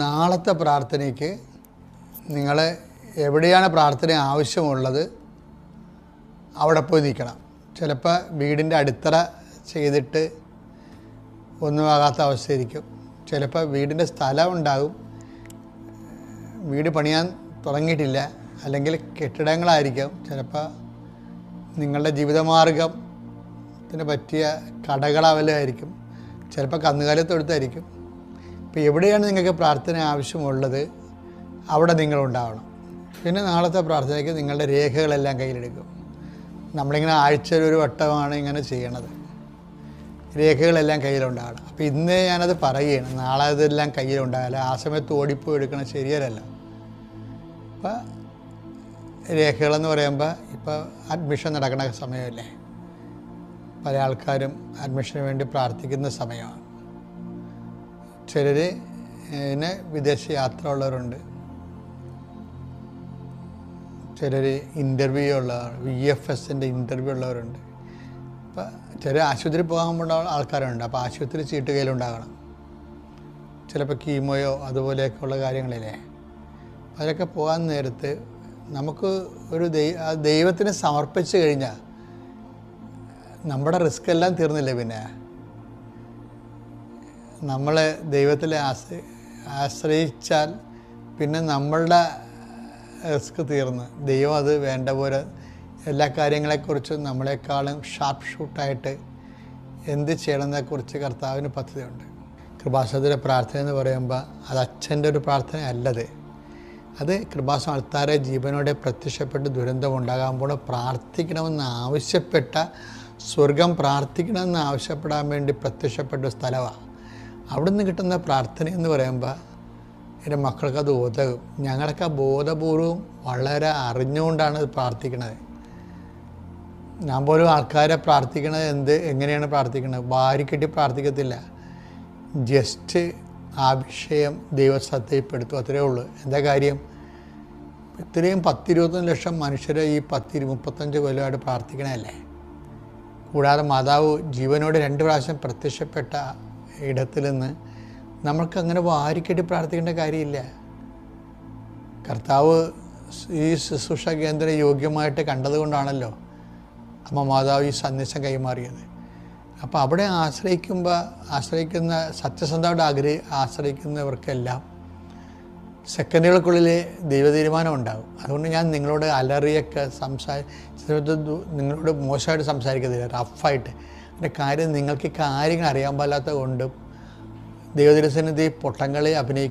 നാളത്തെ പ്രാർത്ഥനയ്ക്ക് നിങ്ങൾ എവിടെയാണ് പ്രാർത്ഥന ആവശ്യമുള്ളത് അവിടെ പോയി നിൽക്കണം. ചിലപ്പോൾ വീടിൻ്റെ അടിത്തറ ചെയ്തിട്ട് ഒന്നുമാകാത്ത അവസ്ഥയായിരിക്കും. ചിലപ്പോൾ വീടിൻ്റെ സ്ഥലം ഉണ്ടാകും, വീട് പണിയാൻ തുടങ്ങിയിട്ടില്ല, അല്ലെങ്കിൽ കെട്ടിടങ്ങളായിരിക്കും. ചിലപ്പോൾ നിങ്ങളുടെ ജീവിതമാർഗത്തിന് പറ്റിയ കടകളവലായിരിക്കും, ചിലപ്പോൾ കന്നുകാലിത്തൊഴുത്തായിരിക്കും. ഇപ്പോൾ എവിടെയാണ് നിങ്ങൾക്ക് പ്രാർത്ഥന ആവശ്യമുള്ളത് അവിടെ നിങ്ങളുണ്ടാവണം. പിന്നെ നാളത്തെ പ്രാർത്ഥനയ്ക്ക് നിങ്ങളുടെ രേഖകളെല്ലാം കയ്യിലെടുക്കും. നമ്മളിങ്ങനെ ആഴ്ചയിൽ ഒരു വട്ടമാണ് ഇങ്ങനെ ചെയ്യണത്. രേഖകളെല്ലാം കയ്യിലുണ്ടാകണം. അപ്പോൾ ഇന്ന് ഞാനത് പറയുകയാണ്, നാളെ അതെല്ലാം കയ്യിലുണ്ടാകില്ല. ആ സമയത്ത് ഓടിപ്പോയി എടുക്കണം ശരിയല്ല. അപ്പോൾ രേഖകളെന്ന് പറയുമ്പോൾ ഇപ്പോൾ അഡ്മിഷൻ നടക്കുന്ന സമയമല്ലേ, പല ആൾക്കാരും അഡ്മിഷന് വേണ്ടി പ്രാർത്ഥിക്കുന്ന സമയമാണ്. ചിലർ വിദേശ യാത്ര ഉള്ളവരുണ്ട്, ചിലർ ഇൻ്റർവ്യൂ ഉള്ളവർ, VFSൻ്റെ ഇൻ്റർവ്യൂ ഉള്ളവരുണ്ട്. അപ്പോൾ ചില ആശുപത്രി പോകാൻ പോകുന്ന ആൾക്കാരുണ്ട്. അപ്പോൾ ആശുപത്രി ചീട്ട് കയ്യിലുണ്ടാകണം. ചിലപ്പോൾ കീമോയോ അതുപോലെയൊക്കെയുള്ള കാര്യങ്ങളില്ലേ, അതിലൊക്കെ പോകാൻ നേരത്ത് നമുക്ക് ഒരു ദൈവത്തിന് സമർപ്പിച്ച് കഴിഞ്ഞാൽ നമ്മുടെ റിസ്ക് എല്ലാം തീർന്നില്ലേ. പിന്നെ നമ്മൾ ദൈവത്തിൽ ആശ്രയിച്ചാൽ പിന്നെ നമ്മളുടെ റിസ്ക് തീർന്ന് ദൈവം അത് വേണ്ട പോലെ എല്ലാ കാര്യങ്ങളെക്കുറിച്ചും നമ്മളെക്കാളും ഷാർപ്പ് ഷൂട്ടായിട്ട് എന്ത് ചെയ്യണമെന്നതിനെക്കുറിച്ച് കർത്താവിന് പദ്ധതിയുണ്ട്. കൃപാസനത്തിലെ പ്രാർത്ഥന എന്ന് പറയുമ്പോൾ അത് അച്ഛൻ്റെ ഒരു പ്രാർത്ഥന അല്ലത്. അത് കൃപാസനം ആൾക്കാരെ ജീവനോടെ പ്രത്യക്ഷപ്പെട്ട് ദുരന്തമുണ്ടാകാമ്പോൾ പ്രാർത്ഥിക്കണമെന്ന് ആവശ്യപ്പെട്ട സ്വർഗം പ്രാർത്ഥിക്കണമെന്ന് ആവശ്യപ്പെടാൻ വേണ്ടി പ്രത്യക്ഷപ്പെട്ട സ്ഥലമാണ്. അവിടെ നിന്ന് കിട്ടുന്ന പ്രാർത്ഥന എന്ന് പറയുമ്പോൾ എൻ്റെ മക്കൾക്കത് ഉതകും. ഞങ്ങളൊക്കെ ബോധപൂർവം വളരെ അറിഞ്ഞുകൊണ്ടാണ് പ്രാർത്ഥിക്കുന്നത്. ഞാൻ പോലും ആൾക്കാരെ പ്രാർത്ഥിക്കണത് എങ്ങനെയാണ് പ്രാർത്ഥിക്കുന്നത്, വാരിക്കെട്ടി പ്രാർത്ഥിക്കത്തില്ല. ജസ്റ്റ് ആ വിഷയം ദൈവസത്തയിൽപ്പെടുത്തും, അത്രയേ ഉള്ളൂ. എന്താ കാര്യം, ഇത്രയും 10-21 ലക്ഷം മനുഷ്യരെ ഈ 30-35 കൊല്ലമായിട്ട് പ്രാർത്ഥിക്കണമല്ലേ. കൂടാതെ മാതാവ് ജീവനോട് 2 പ്രാവശ്യം പ്രത്യക്ഷപ്പെട്ട ഇടത്തിൽ നിന്ന് നമ്മൾക്കങ്ങനെ വാരിക്കെട്ടി പ്രാർത്ഥിക്കേണ്ട കാര്യമില്ല. കർത്താവ് ഈ ശുശ്രൂഷ കേന്ദ്രം യോഗ്യമായിട്ട് കണ്ടതുകൊണ്ടാണല്ലോ അമ്മ മാതാവ് ഈ സന്ദേശം കൈമാറിയത്. അപ്പോൾ അവിടെ ആശ്രയിക്കുന്ന സത്യസന്ധമായിട്ട് ആശ്രയിക്കുന്നവർക്കെല്ലാം സെക്കൻഡുകൾക്കുള്ളിൽ ദൈവതീരുമാനം ഉണ്ടാകും. അതുകൊണ്ട് ഞാൻ നിങ്ങളോട് അലറിയൊക്കെ നിങ്ങളോട് മോശമായിട്ട് സംസാരിക്കത്തില്ല, റഫായിട്ട്. എൻ്റെ കാര്യം നിങ്ങൾക്ക് കാര്യങ്ങൾ അറിയാൻ പാടില്ലാത്ത കൊണ്ടും ദൈവതിരുസന്നിധി പൊട്ടങ്ങളെ അഭിനയിക്കും.